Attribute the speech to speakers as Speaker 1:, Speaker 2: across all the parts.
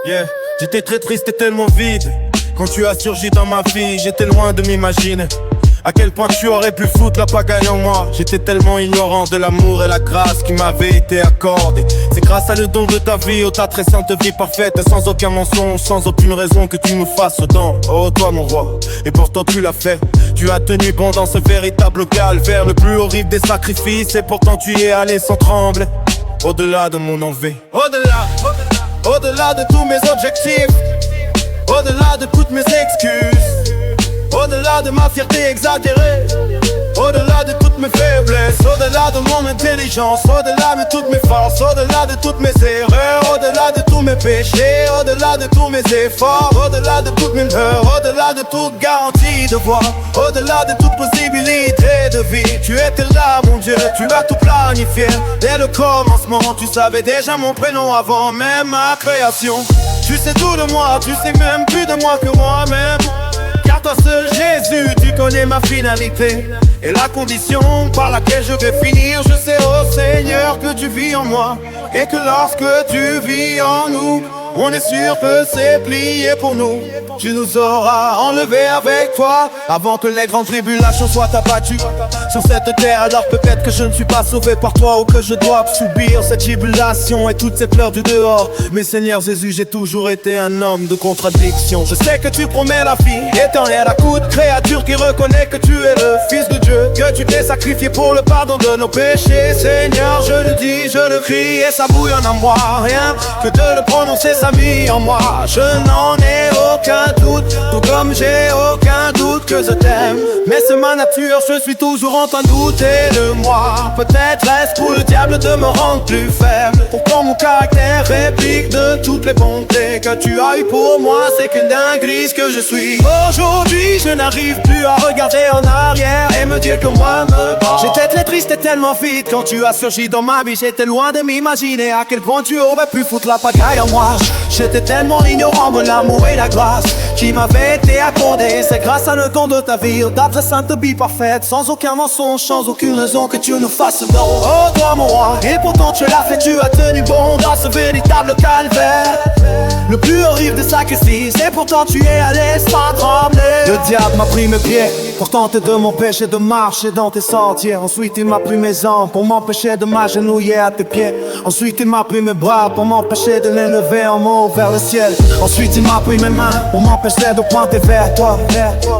Speaker 1: Yeah, j'étais très triste et tellement vide. Quand tu as surgi dans ma vie, j'étais loin de m'imaginer à quel point tu aurais pu foutre la pagaille en moi. J'étais tellement ignorant de l'amour et la grâce qui m'avait été accordée. C'est grâce à le don de ta vie, ta très sainte vie parfaite, sans aucun mensonge, sans aucune raison que tu nous fasses don. Oh toi mon roi, et pourtant tu l'as fait. Tu as tenu bon dans ce véritable calvaire, le plus horrible des sacrifices, et pourtant tu y es allé sans trembler. Au-delà de mon envie, au-delà de tous mes objectifs, au-delà de toutes mes excuses, au-delà de ma fierté exagérée, au-delà de toutes mes faiblesses, au-delà de mon intelligence, au-delà de toutes mes forces, au-delà de toutes mes erreurs, au-delà de tous mes péchés, au-delà de tous mes efforts, au-delà de toutes mes heures, au-delà de toute garantie de voix, au-delà de toute possibilité de vie. Tu étais là mon Dieu, tu as tout planifié. Dès le commencement, tu savais déjà mon prénom avant même ma création. Tu sais tout de moi, tu sais même plus de moi que moi-même. Car toi seul Jésus, tu connais ma finalité et la condition par laquelle je vais finir. Je sais, oh Seigneur, que tu vis en moi et que lorsque tu vis en nous, on est sûr que c'est plié pour nous. Tu nous auras enlevés avec toi avant que les grandes tribulations soient abattues sur cette terre. Alors peut-être que je ne suis pas sauvé par toi, ou que je dois subir cette tribulation et toutes ces pleurs du dehors. Mais Seigneur Jésus, j'ai toujours été un homme de contradiction. Je sais que tu promets la vie éternelle à toute créature qui reconnaît que tu es le Fils de Dieu, que tu t'es sacrifié pour le pardon de nos péchés. Seigneur, je le dis, je le crie et ça bouillonne en moi. Rien que de le prononcer, ça mis en moi. Je n'en ai aucun doute, tout comme j'ai aucun doute que je t'aime. Mais c'est ma nature, je suis toujours en train de douter de moi. Peut-être est-ce pour le diable de me rendre plus faible. Pourtant mon caractère réplique de toutes les bontés que tu as eu pour moi. C'est qu'une dinguerie ce que je suis. Aujourd'hui je n'arrive plus à regarder en arrière et me dire que moi me bat. J'étais très triste et tellement vite quand tu as surgi dans ma vie. J'étais loin de m'imaginer à quel point tu aurais pu foutre la pagaille en moi. J'étais tellement ignorant de l'amour et la grâce qui m'avait été accordée. C'est grâce à le don de ta vie, ta très sainte vie parfaite, sans aucun mensonge, sans aucune raison que tu nous fasses don. Oh toi mon roi, et pourtant tu l'as fait, tu as tenu bon dans ce véritable calvaire, le plus horrible des sacrifices, et pourtant tu es allé sans trembler. Le diable m'a pris mes pieds pour tenter de m'empêcher de marcher dans tes sentiers. Ensuite il m'a pris mes armes pour m'empêcher de m'agenouiller à tes pieds. Ensuite il m'a pris mes bras pour m'empêcher de les lever en haut vers le ciel. Ensuite il m'a pris mes mains pour m'empêcher de pointer vers toi.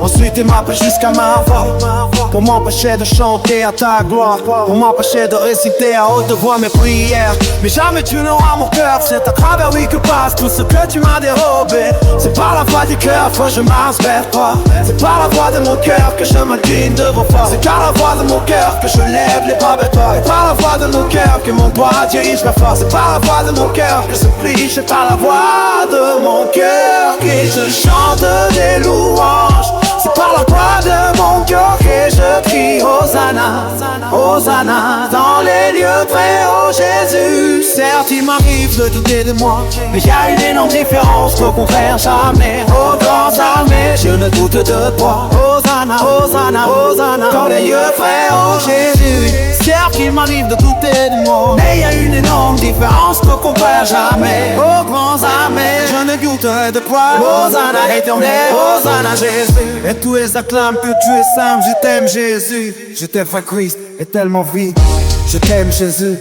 Speaker 1: Ensuite il m'a pris jusqu'à ma voix pour m'empêcher de chanter à ta gloire, pour m'empêcher de réciter à haute voix mes prières. Mais jamais tu n'auras mon cœur, c'est à travers lui que passe tout ce que tu m'as dérobé. C'est par la voix du cœur que je marche vers toi. C'est par la voix de mon cœur que je m'incline devant toi. C'est par la voix de mon cœur que je lève les bras vers toi. Et par la voix de mon cœur que mon doigt dirige vers toi. C'est par la voix de mon cœur que je prie. C'est par la voix de mon cœur que je chante des louanges. C'est par la voix de mon cœur que je crie Hosanna, Hosanna dans les lieux très hauts Jésus. Certes il m'arrive de douter de moi, mais y a une énorme différence, au contraire jamais. Aux grandes armées, je ne doute de toi. Hosanna, Hosanna, Hosanna dans les lieux très hauts Jésus. Certes il m'arrive de douter de moi, mais y a une énorme différence, au contraire jamais. Aux grandes armées, je ne douterai de toi. Hosanna éternel, Hosanna Jésus. Et tous les acclament que tu es saint, je t'aime Jésus. Je t'aime frère Christ et tellement vite, je t'aime Jésus.